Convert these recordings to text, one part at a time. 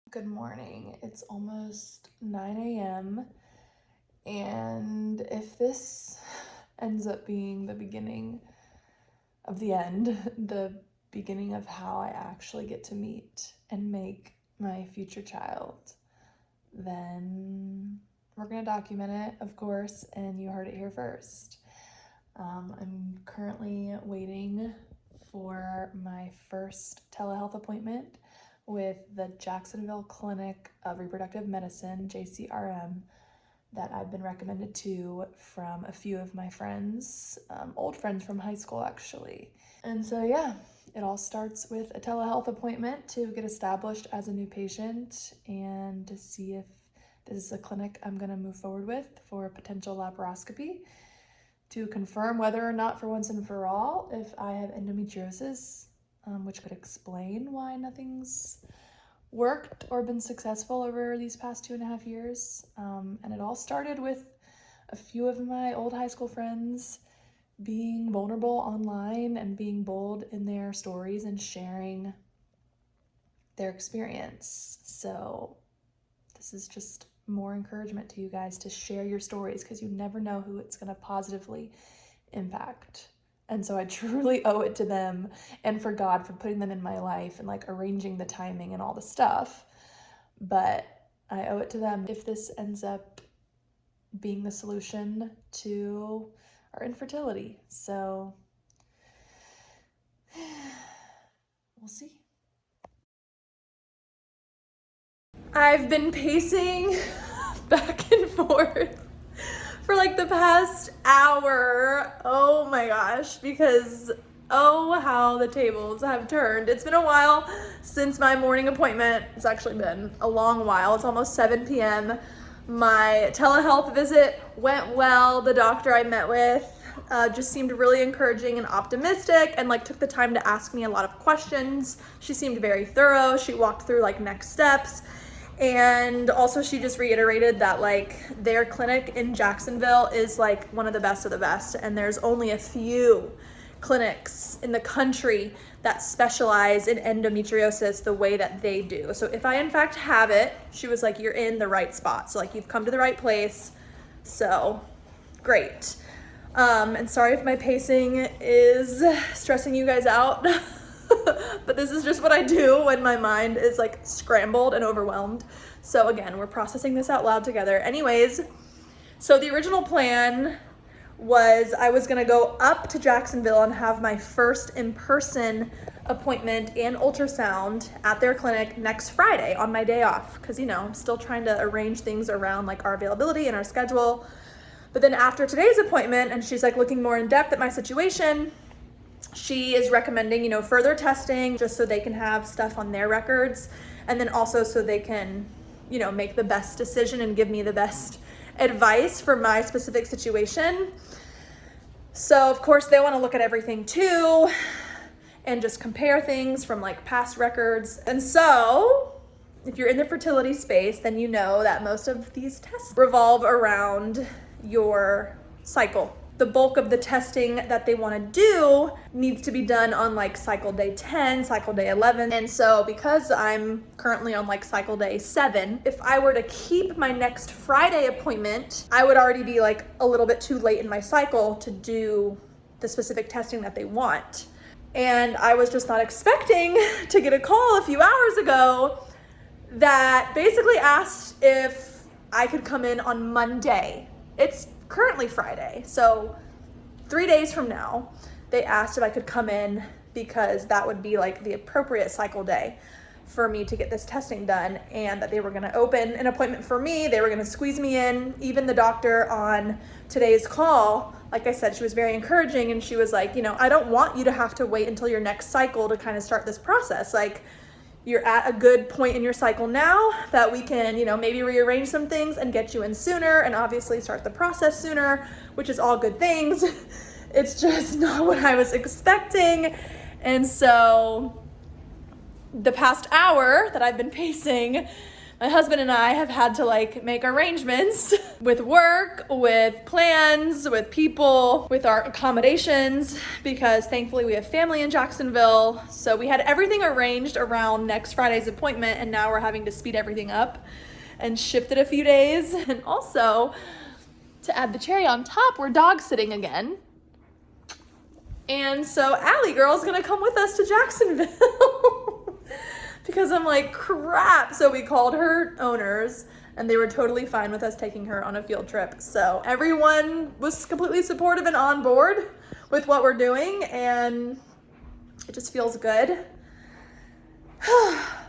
Good morning. It's almost 9 a.m. And if this ends up being the beginning of the end, the beginning of how I actually get to meet and make my future child, then we're going to document it, of course, and you heard it here first. I'm currently waiting for my first telehealth appointment with the Jacksonville Clinic of Reproductive Medicine, JCRM, that I've been recommended to from a few of my friends, old friends from high school actually. And so yeah, it all starts with a telehealth appointment to get established as a new patient and to see if this is a clinic I'm gonna move forward with for a potential laparoscopy to confirm whether or not, for once and for all, if I have endometriosis, which could explain why nothing's worked or been successful over these past 2.5 years. And it all started with a few of my old high school friends being vulnerable online and being bold in their stories and sharing their experience. So this is just more encouragement to you guys to share your stories, because you never know who it's going to positively impact. And so I truly owe it to them and for God for putting them in my life and like arranging the timing and all the stuff. But I owe it to them if this ends up being the solution to our infertility. So we'll see. I've been pacing back and forth for like the past hour. Oh my gosh, because oh, how the tables have turned. It's been a while since my morning appointment. It's actually been a long while. It's almost 7 p.m. My telehealth visit went well. The doctor I met with just seemed really encouraging and optimistic and like took the time to ask me a lot of questions. She seemed very thorough. She walked through like next steps. And also she just reiterated that like their clinic in Jacksonville is like one of the best, and there's only a few clinics in the country that specialize in endometriosis the way that they do. So if I in fact have it, she was like, you're in the right spot. So like you've come to the right place. So great. And sorry if my pacing is stressing you guys out. But this is just what I do when my mind is like scrambled and overwhelmed. So again, we're processing this out loud together. Anyways, so the original plan was I was gonna go up to Jacksonville and have my first in-person appointment and ultrasound at their clinic next Friday on my day off. Cause you know, I'm still trying to arrange things around like our availability and our schedule. But then after today's appointment, and she's like looking more in depth at my situation, she is recommending, you know, further testing just so they can have stuff on their records. And then also so they can, you know, make the best decision and give me the best advice for my specific situation. So of course they want to look at everything too and just compare things from like past records. And so if you're in the fertility space, then you know that most of these tests revolve around your cycle. The bulk of the testing that they want to do needs to be done on like cycle day 10, cycle day 11. And so because I'm currently on like cycle day 7, if I were to keep my next Friday appointment, I would already be like a little bit too late in my cycle to do the specific testing that they want. And I was just not expecting to get a call a few hours ago that basically asked if I could come in on Monday. It's currently Friday, so 3 days from now, they asked if I could come in because that would be like the appropriate cycle day for me to get this testing done, and that they were gonna open an appointment for me. They were gonna squeeze me in. Even the doctor on today's call, like I said, she was very encouraging, and she was like, you know, I don't want you to have to wait until your next cycle to kind of start this process. Like, you're at a good point in your cycle now that we can, you know, maybe rearrange some things and get you in sooner and obviously start the process sooner, which is all good things. It's just not what I was expecting. And so the past hour that I've been pacing my husband and I have had to like make arrangements with work, with plans, with people, with our accommodations, because thankfully we have family in Jacksonville. So we had everything arranged around next Friday's appointment, and now we're having to speed everything up and shift it a few days. And also, to add the cherry on top, we're dog sitting again. And so Allie girl's gonna come with us to Jacksonville because I'm like, crap. So we called her owners and they were totally fine with us taking her on a field trip. So everyone was completely supportive and on board with what we're doing, and it just feels good.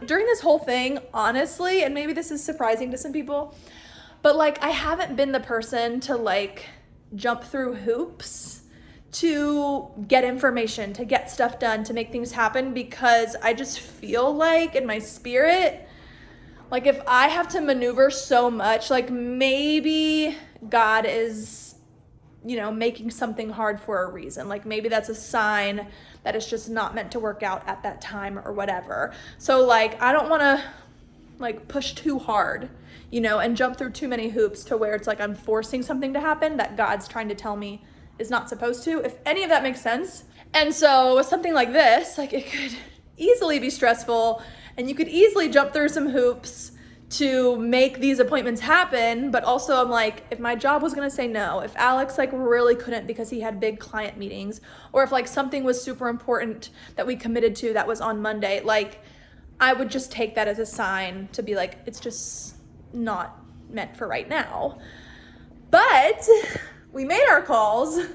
During this whole thing, honestly, and maybe this is surprising to some people, but like I haven't been the person to like jump through hoops to get information, to get stuff done, to make things happen, because I just feel like in my spirit, like if I have to maneuver so much, like maybe God is, you know, making something hard for a reason. Like maybe that's a sign that it's just not meant to work out at that time or whatever. So like I don't want to like push too hard, you know, and jump through too many hoops to where it's like I'm forcing something to happen that God's trying to tell me is not supposed to, if any of that makes sense. And so with something like this, like it could easily be stressful and you could easily jump through some hoops to make these appointments happen. But also I'm like, if my job was gonna say no, if Alex like really couldn't because he had big client meetings, or if like something was super important that we committed to that was on Monday, like I would just take that as a sign to be like, it's just not meant for right now. But we made our calls.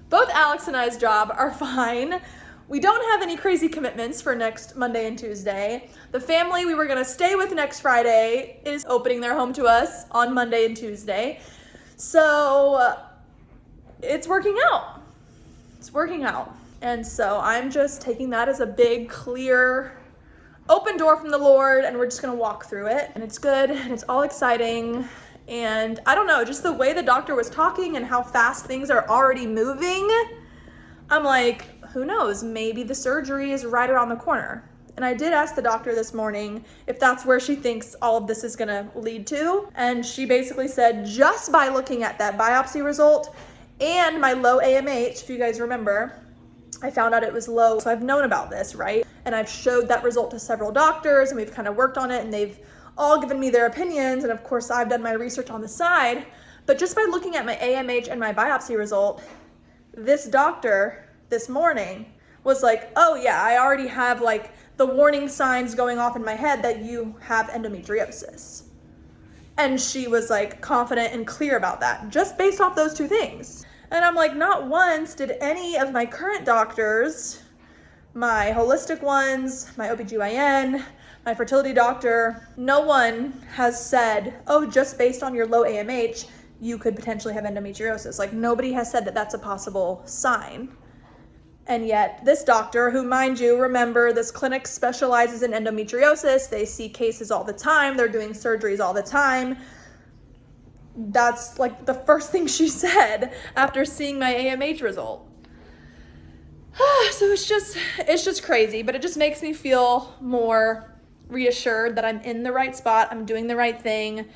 Both Alex and I's job are fine. We don't have any crazy commitments for next Monday and Tuesday. The family we were gonna stay with next Friday is opening their home to us on Monday and Tuesday. So it's working out. It's working out. And so I'm just taking that as a big, clear, open door from the Lord, and we're just gonna walk through it. And it's good, and it's all exciting. And I don't know, just the way the doctor was talking and how fast things are already moving, I'm like, who knows, maybe the surgery is right around the corner. And I did ask the doctor this morning if that's where she thinks all of this is gonna lead to. And she basically said, just by looking at that biopsy result and my low AMH, if you guys remember, I found out it was low. So I've known about this, right? And I've showed that result to several doctors and we've kind of worked on it, and they've all given me their opinions, and of course I've done my research on the side. But just by looking at my AMH and my biopsy result, this doctor this morning was like, oh yeah, I already have like the warning signs going off in my head that you have endometriosis. And she was like confident and clear about that, just based off those two things. And I'm like, not once did any of my current doctors, my holistic ones, my OBGYN, my fertility doctor, no one has said, oh, just based on your low AMH, you could potentially have endometriosis. Like nobody has said that that's a possible sign. And yet this doctor, who, mind you, remember, this clinic specializes in endometriosis. They see cases all the time. They're doing surgeries all the time. That's like the first thing she said after seeing my AMH result. So it's just crazy, but it just makes me feel more reassured that I'm in the right spot, I'm doing the right thing,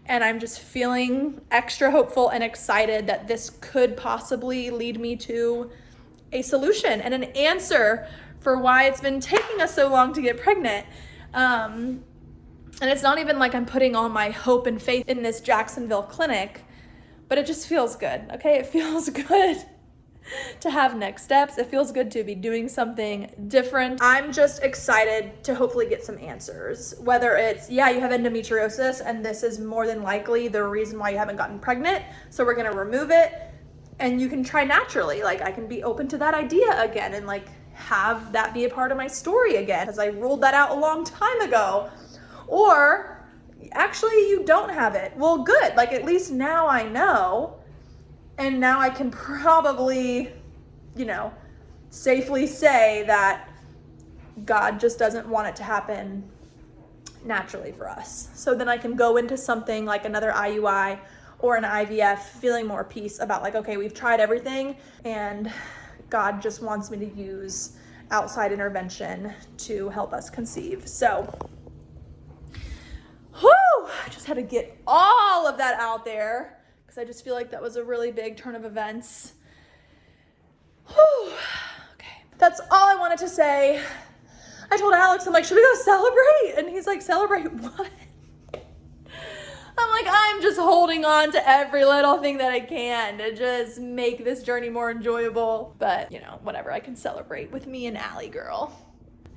and I'm just feeling extra hopeful and excited that this could possibly lead me to a solution and an answer for why it's been taking us so long to get pregnant. And it's not even like I'm putting all my hope and faith in this Jacksonville clinic, but it just feels good, okay? It feels good to have next steps. It feels good to be doing something different. I'm just excited to hopefully get some answers. Whether it's, yeah, you have endometriosis and this is more than likely the reason why you haven't gotten pregnant, so we're gonna remove it and you can try naturally. Like I can be open to that idea again and like have that be a part of my story again, because I ruled that out a long time ago. Or actually you don't have it. Well, good, like at least now I know. And now I can probably, you know, safely say that God just doesn't want it to happen naturally for us. So then I can go into something like another IUI or an IVF feeling more peace about like, okay, we've tried everything and God just wants me to use outside intervention to help us conceive. So, whew, I just had to get all of that out there because I just feel like that was a really big turn of events. Whew. Okay, that's all I wanted to say. I told Alex, I'm like, should we go celebrate? And he's like, celebrate what? I'm like, I'm just holding on to every little thing that I can to just make this journey more enjoyable. But, you know, whatever, I can celebrate with me and Allie girl.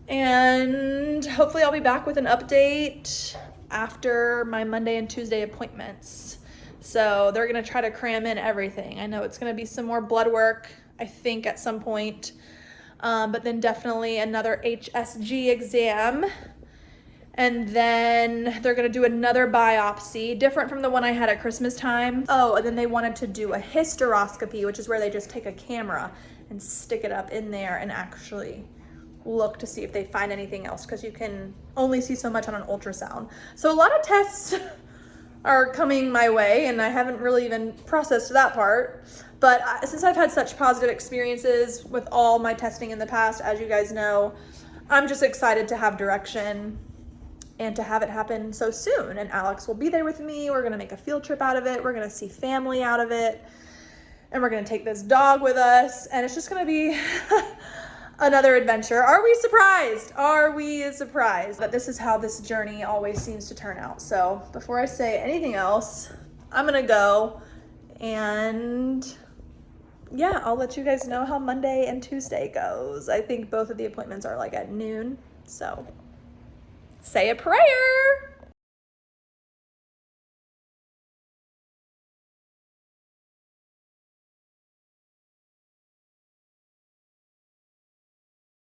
And hopefully I'll be back with an update after my Monday and Tuesday appointments. So they're gonna try to cram in everything. I know it's gonna be some more blood work, I think, at some point. But then definitely another HSG exam. And then they're gonna do another biopsy, different from the one I had at Christmas time. Oh, and then they wanted to do a hysteroscopy, which is where they just take a camera and stick it up in there and actually look to see if they find anything else, because you can only see so much on an ultrasound. So a lot of tests are coming my way, and I haven't really even processed that part. But since I've had such positive experiences with all my testing in the past, as you guys know, I'm just excited to have direction and to have it happen so soon. And Alex will be there with me. We're gonna make a field trip out of it. We're gonna see family out of it. And we're gonna take this dog with us. And it's just gonna be another adventure. Are we surprised? Are we surprised? But this is how this journey always seems to turn out. So before I say anything else, I'm gonna go, and yeah, I'll let you guys know how Monday and Tuesday goes. I think both of the appointments are like at noon. So say a prayer.